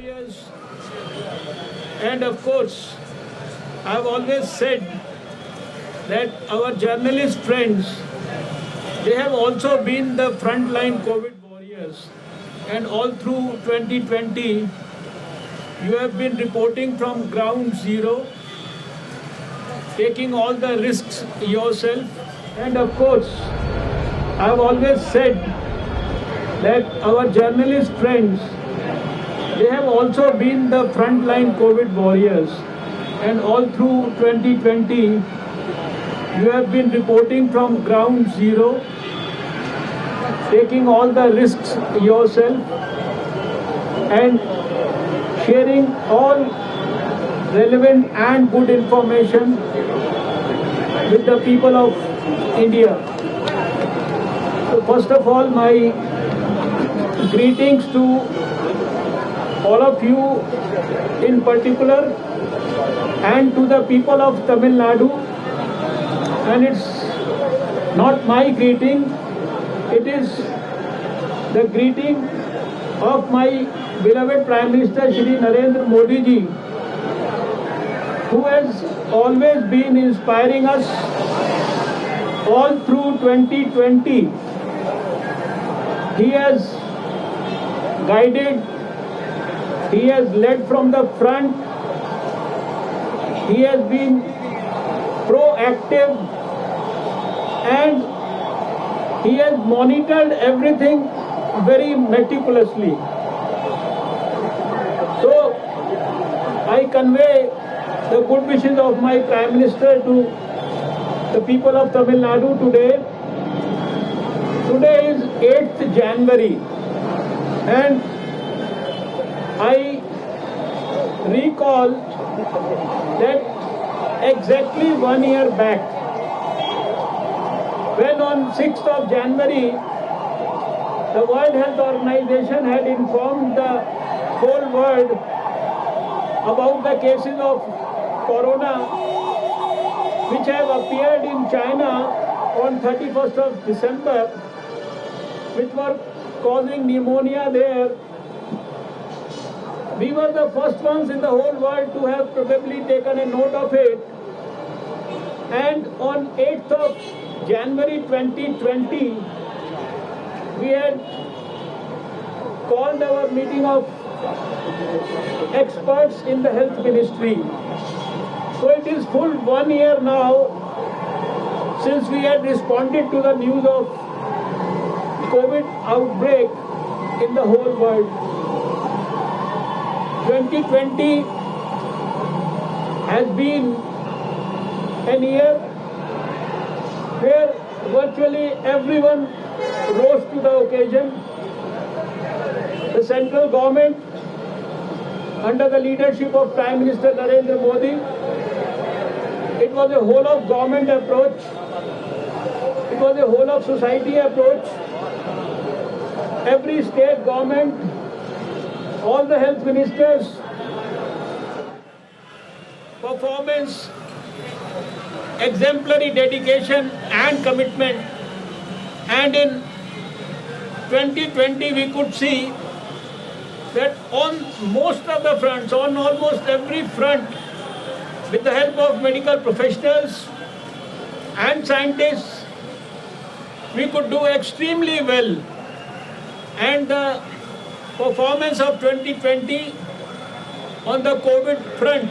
Warriors. And of course, I've always said that our journalist friends, they have also been the frontline COVID warriors. And all through 2020, you have been reporting from ground zero, taking all the risks yourself. And of course, I've always said that our journalist friends, they have also been the frontline COVID warriors. And all through 2020, you have been reporting from ground zero, taking all the risks yourself and sharing all relevant and good information with the people of India. So first of all, my greetings to all of you in particular and to the people of Tamil Nadu. And it's not my greeting, it is the greeting of my beloved Prime Minister Shri Narendra Modi ji, who has always been inspiring us all through 2020. He has guided, he has led from the front, he has been proactive and he has monitored everything very meticulously. So I convey the good wishes of my Prime Minister to the people of Tamil Nadu today. Today is 8th January and I recall that exactly 1 year back, when on 6th of January, the World Health Organization had informed the whole world about the cases of corona which have appeared in China on 31st of December, which were causing pneumonia there. We were the first ones in the whole world to have probably taken a note of it. And on 8th of January 2020, we had called our meeting of experts in the health ministry. So it is full 1 year now since we had responded to the news of COVID outbreak in the whole world. 2020 has been a year where virtually everyone rose to the occasion. The central government, under the leadership of Prime Minister Narendra Modi, it was a whole of government approach, it was a whole of society approach. Every state government, all the health ministers, performance, exemplary dedication and commitment. And in 2020 we could see that on most of the fronts, on almost every front, with the help of medical professionals and scientists, we could do extremely well. And the performance of 2020 on the COVID front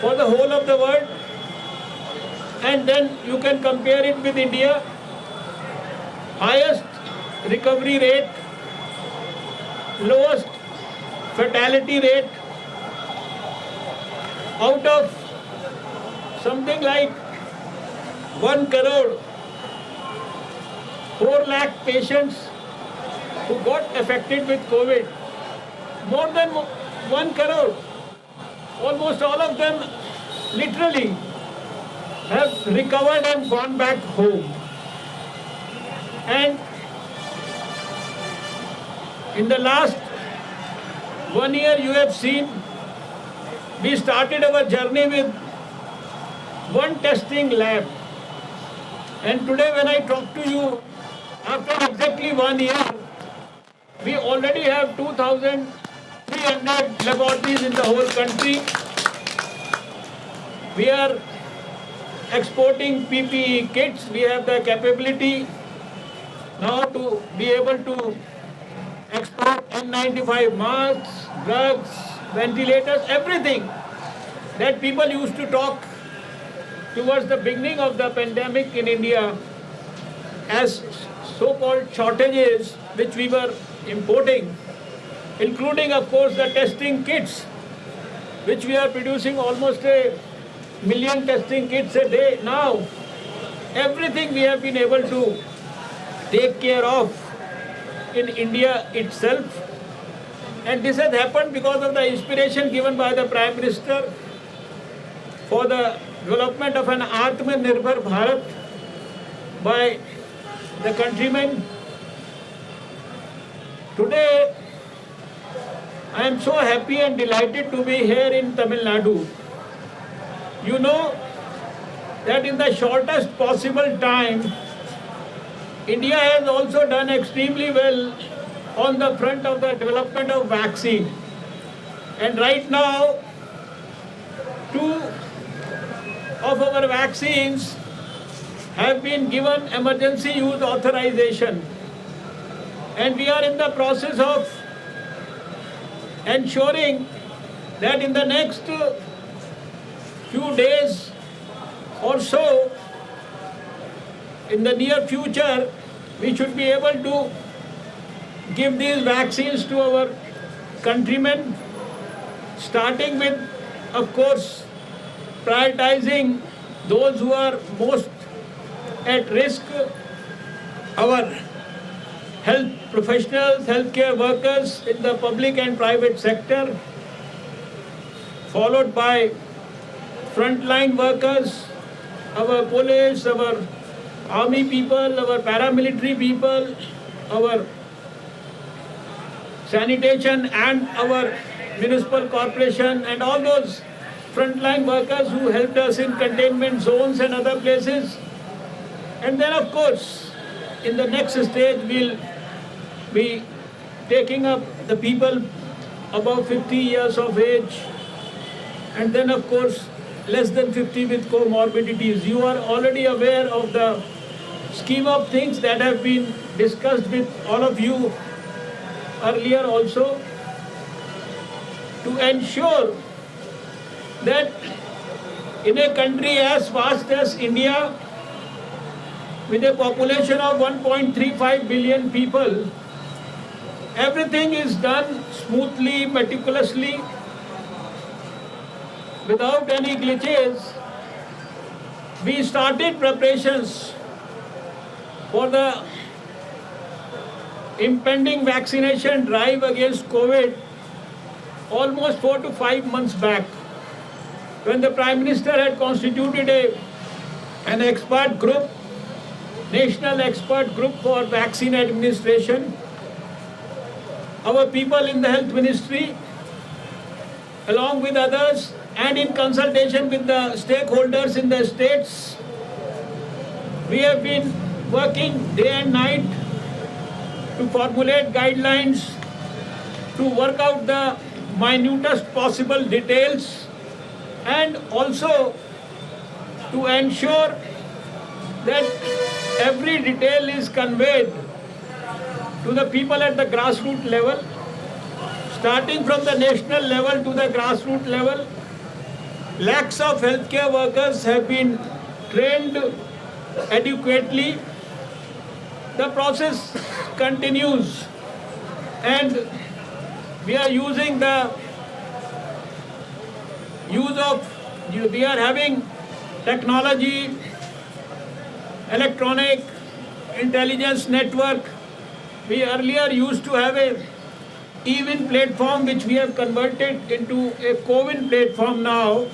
for the whole of the world, and then you can compare it with India, highest recovery rate, lowest fatality rate, out of something like 1 crore, 4 lakh patients who got affected with COVID, more than 1 crore, almost all of them literally have recovered and gone back home. And in the last 1 year you have seen, we started our journey with one testing lab. And today when I talk to you, after exactly 1 year, we already have 2,000 300 laboratories in the whole country. We are exporting PPE kits. We have the capability now to be able to export N95 masks, drugs, ventilators, everything that people used to talk towards the beginning of the pandemic in India as so-called shortages which we were importing, including of course the testing kits, which we are producing almost 1,000,000 testing kits a day now. Everything we have been able to take care of in India itself, and this has happened because of the inspiration given by the Prime Minister for the development of an Atmanirbhar Bharat by the countrymen. Today, I am so happy and delighted to be here in Tamil Nadu. You know that in the shortest possible time, India has also done extremely well on the front of the development of vaccine. And right now, 2 of our vaccines have been given emergency use authorization. And we are in the process of ensuring that in the next few days or so, in the near future, we should be able to give these vaccines to our countrymen, starting with, of course, prioritizing those who are most at risk, our health professionals, healthcare workers in the public and private sector, followed by frontline workers, our police, our army people, our paramilitary people, our sanitation and our municipal corporation, and all those frontline workers who helped us in containment zones and other places. And then of course, in the next stage, we'll be taking up the people above 50 years of age, and then of course, less than 50 with comorbidities. You are already aware of the scheme of things that have been discussed with all of you earlier also, to ensure that in a country as vast as India, with a population of 1.35 billion people, everything is done smoothly, meticulously, without any glitches. We started preparations for the impending vaccination drive against COVID almost 4 to 5 months back, when the Prime Minister had constituted an expert group, national expert group for vaccine administration. Our people in the Health Ministry, along with others, and in consultation with the stakeholders in the states, we have been working day and night to formulate guidelines, to work out the minutest possible details, and also to ensure that every detail is conveyed to the people at the grassroots level, starting from the national level to the grassroots level. Lakhs of healthcare workers have been trained adequately. The process continues, and we are using the we are having technology, electronic intelligence network. We earlier used to have a eWIN platform, which we have converted into a CoWIN platform now.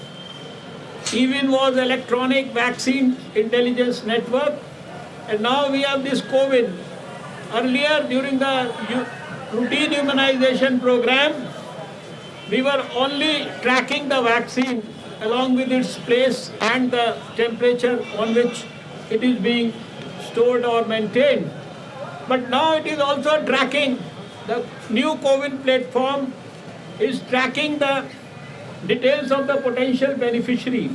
eWIN was electronic vaccine intelligence network, and now we have this CoWIN. Earlier, during the routine immunization program, we were only tracking the vaccine along with its place and the temperature on which it is being stored or maintained. But now it is also tracking. The new CoWIN platform is tracking the details of the potential beneficiary,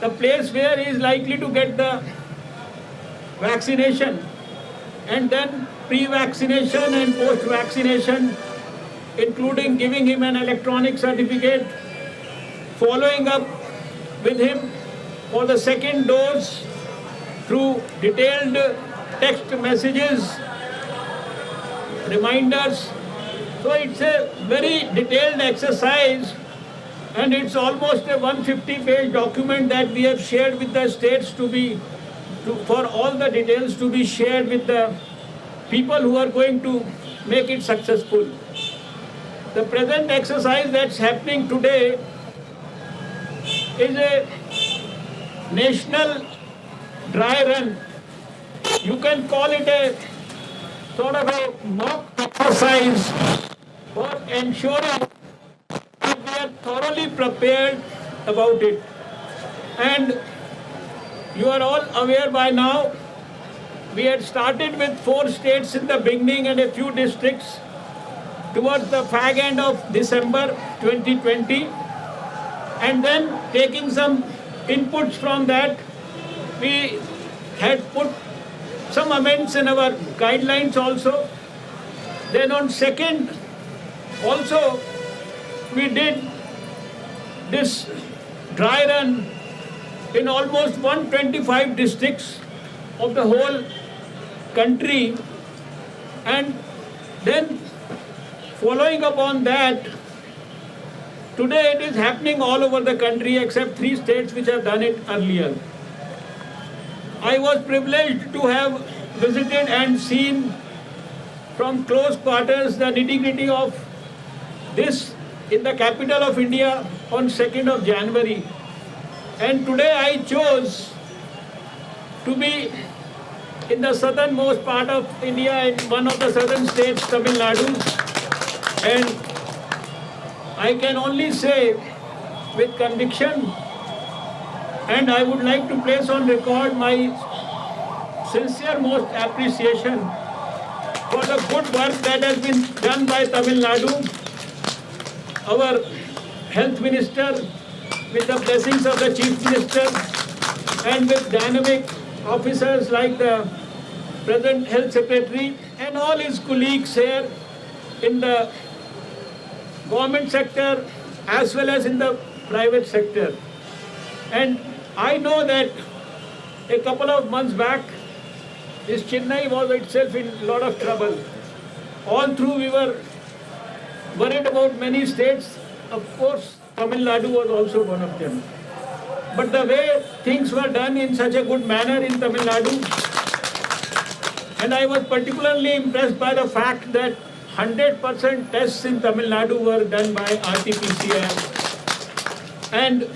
the place where he is likely to get the vaccination, and then pre-vaccination and post-vaccination, including giving him an electronic certificate, following up with him for the second dose through detailed text messages, reminders. So it's a very detailed exercise, and it's almost a 150-page document that we have shared with the states for all the details to be shared with the people who are going to make it successful. The present exercise that's happening today is a national dry run. You can call it a sort of a mock exercise for ensuring that we are thoroughly prepared about it. And you are all aware by now, we had started with 4 states in the beginning and a few districts towards the fag end of December 2020. And then taking some inputs from that, we had put some amendments in our guidelines also. Then on 2nd, also we did this dry run in almost 125 districts of the whole country, and then following upon that, today it is happening all over the country except 3 states which have done it earlier. I was privileged to have visited and seen from close quarters the nitty-gritty of this in the capital of India on 2nd of January. And today I chose to be in the southernmost part of India, in one of the southern states, Tamil Nadu. And I can only say with conviction, and I would like to place on record my sincere most appreciation for the good work that has been done by Tamil Nadu. Our health minister, with the blessings of the Chief Minister, and with dynamic officers like the present Health Secretary and all his colleagues here in the government sector as well as in the private sector. And I know that a couple of months back, this Chennai was itself in a lot of trouble. All through we were worried about many states. Of course, Tamil Nadu was also one of them. But the way things were done in such a good manner in Tamil Nadu, and I was particularly impressed by the fact that 100% tests in Tamil Nadu were done by RT-PCR. And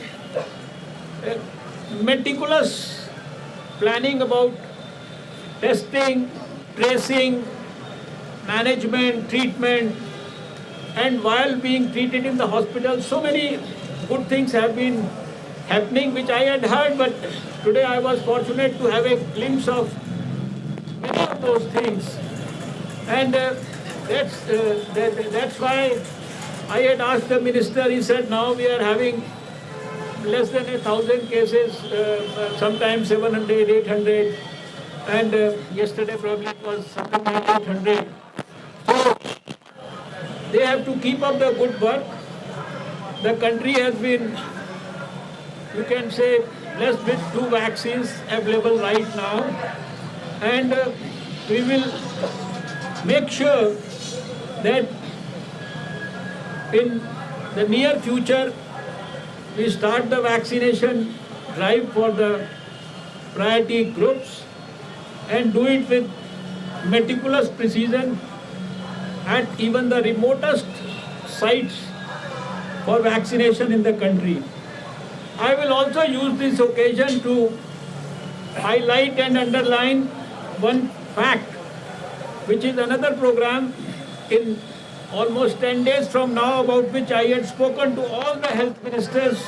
meticulous planning about testing, tracing, management, treatment, and while being treated in the hospital, so many good things have been happening which I had heard, but today I was fortunate to have a glimpse of many of those things. And that's why I had asked the minister. He said now we are having less than 1,000 cases, sometimes 700, 800, and yesterday probably it was something like 800. So they have to keep up the good work. The country has been, you can say, blessed with 2 vaccines available right now, and we will make sure that in the near future we start the vaccination drive for the priority groups and do it with meticulous precision at even the remotest sites for vaccination in the country. I will also use this occasion to highlight and underline one fact, which is another program in almost 10 days from now, about which I had spoken to all the health ministers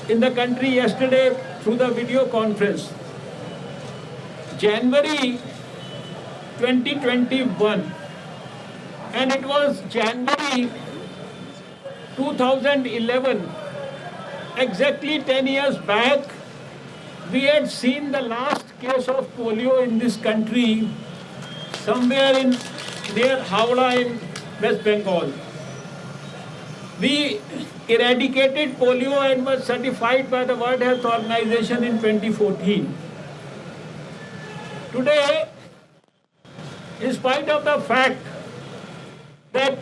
in the country yesterday through the video conference. January 2021, and it was January 2011, exactly 10 years back, we had seen the last case of polio in this country somewhere in near Howrah in West Bengal. We eradicated polio and was certified by the World Health Organization in 2014. Today, in spite of the fact that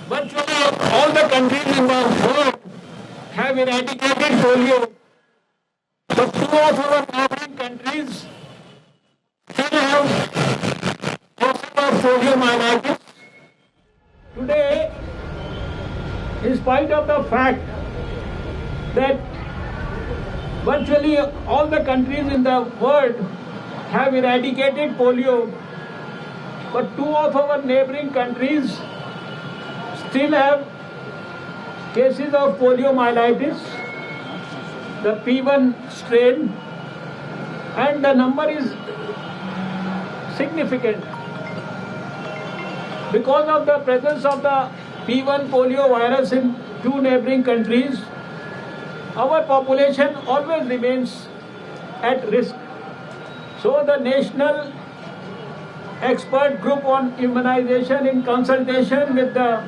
virtually all the countries in the world have eradicated polio, but two of our neighboring countries still have cases of poliomyelitis. Today, in spite of the fact that virtually all the countries in the world have eradicated polio, but two of our neighboring countries still have cases of poliomyelitis, the P1 strain, and the number is significant. Because of the presence of the P1 polio virus in two neighboring countries, our population always remains at risk. So the National Expert Group on Immunization, in consultation with the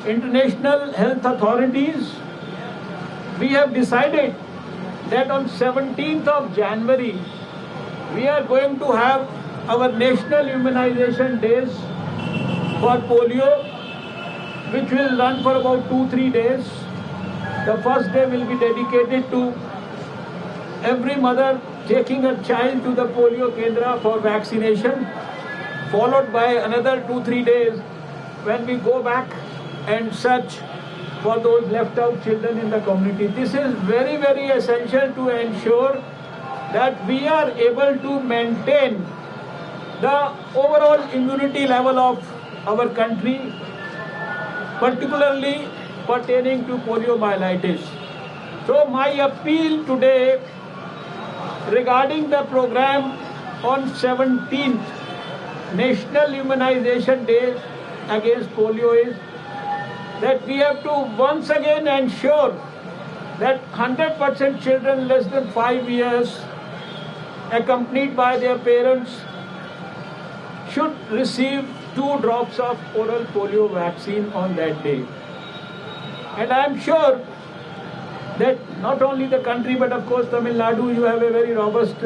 international health authorities, we have decided that on 17th of January, we are going to have our national immunization days for polio, which will run for about 2-3 days. The first day will be dedicated to every mother taking a child to the polio kendra for vaccination, followed by another 2-3 days when we go back and search for those left out children in the community. This is very, very essential to ensure that we are able to maintain the overall immunity level of our country, particularly pertaining to poliomyelitis. So my appeal today regarding the program on 17th National Immunization Day against polio is that we have to once again ensure that 100% children less than 5 years accompanied by their parents should receive 2 drops of oral polio vaccine on that day. And I am sure that not only the country, but of course Tamil Nadu, you have a very robust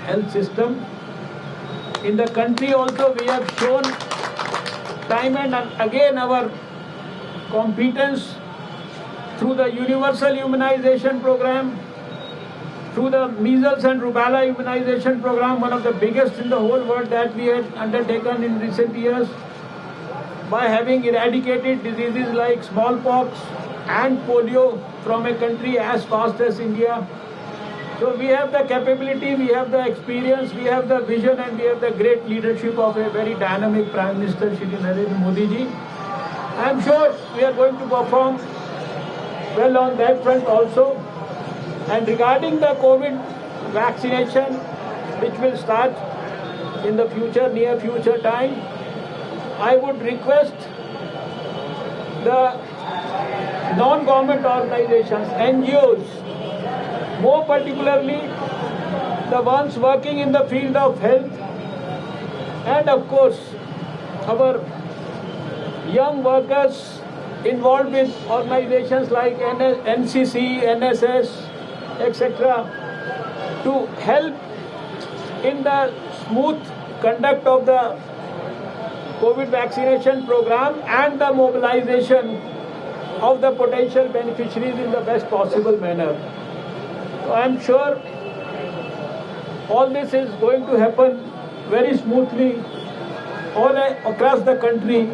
health system. In the country also we have shown time and again our competence through the universal immunization program, through the measles and rubella immunization program, one of the biggest in the whole world that we had undertaken in recent years, by having eradicated diseases like smallpox and polio from a country as vast as India. So we have the capability, we have the experience, we have the vision, and we have the great leadership of a very dynamic Prime Minister, Shri Narendra Modi ji. I am sure we are going to perform well on that front also. And regarding the COVID vaccination, which will start in the future, near future time, I would request the non-government organizations, NGOs, more particularly the ones working in the field of health, and of course our young workers involved with organizations like NCC, NSS, etc., to help in the smooth conduct of the COVID vaccination program and the mobilization of the potential beneficiaries in the best possible manner. So I am sure all this is going to happen very smoothly all across the country.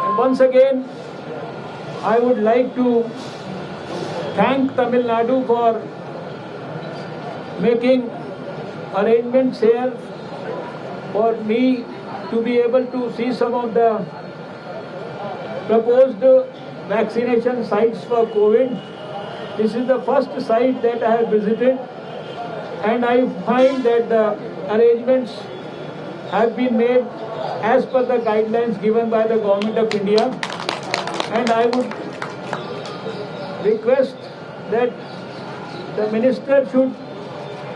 And once again, I would like to thank Tamil Nadu for making arrangements here for me to be able to see some of the proposed vaccination sites for COVID. This is the first site that I have visited, and I find that the arrangements have been made as per the guidelines given by the Government of India. And I would request that the Minister should,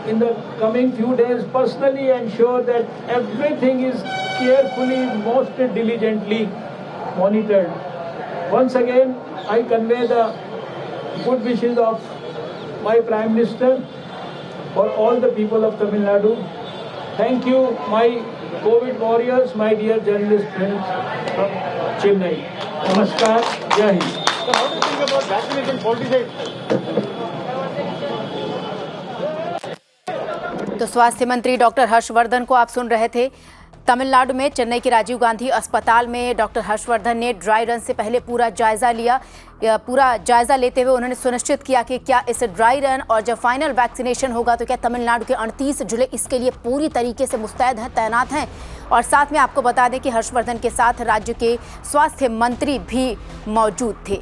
in the coming few days, personally ensure that everything is carefully, most diligently monitored. Once again, I convey the good wishes of my Prime Minister for all the people of Tamil Nadu. Thank you, my COVID warriors, my dear journalist friends from Chennai. Namaskar, Jai Hind. So how do you think about vaccination politicized? तो स्वास्थ्य मंत्री doctor Harshvardhan को आप सुन रहे थे। तमिलनाडु में चेन्नई के राजीव गांधी अस्पताल में डॉक्टर हर्षवर्धन ने ड्राई रन से पहले पूरा जायजा लिया। पूरा जायजा लेते हुए उन्होंने सुनिश्चित किया कि क्या इस ड्राई रन और जब फाइनल वैक्सीनेशन होगा तो क्या तमिलनाडु के 38 जिले इसके लिए पूरी तरीके से मुस्तैद हैं, तैनात हैं। और साथ में आपको बता दें कि हर्षवर्धन के साथ राज्य के स्वास्थ्य मंत्री भी मौजूद थे।